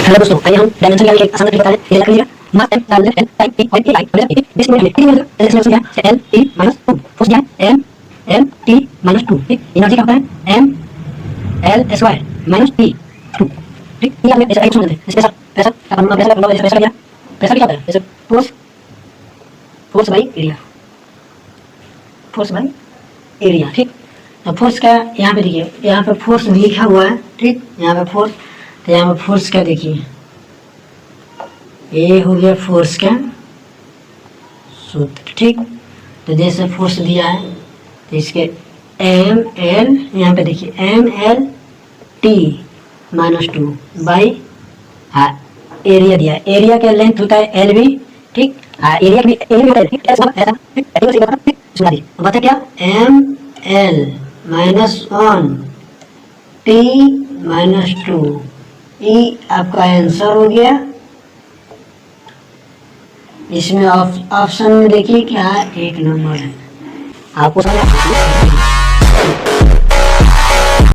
Hello दोस्तों, आइए हम डायमेंशन का एक आसान तरीका बताते हैं। ये याद कीजिएगा, मास m टाइम्स टाइम t और t i बराबर इसमें हमें कितनी मिल रहा है? इसमें क्या है? l t - 2 फोर्स क्या है? m l t - 2। ठीक, एनर्जी क्या होता है? m l square minus t 2। ठीक, ये हमें ऐसा एक समझते हैं। प्रेशर प्रेशर का फॉर्मूला, प्रेशर क्या? प्रेशर क्या होता है? Pressure force by area, force by area. ठीक, तो फोर्स का यहाँ पे देखिए, यहाँ पे फोर्स लिखा हुआ है। ठीक, यहाँ पे फोर्स, तो यहाँ पे फोर्स का देखिए, ये हो गया फोर्स का सूत्र। ठीक, तो जैसे फोर्स दिया है तो इसके एम एल, यहाँ पे देखिए M L T -2 by area दिया है। एरिया का लेंथ होता है एल बी। ठीक, एरिया भी होता है। ठीक, ऐसा ऐसा सुना दी, बता क्या? M L -1 T -2। ये आपका आंसर हो गया। इसमें ऑप्शन में देखिए क्या है, 1 नंबर है। आपको समझ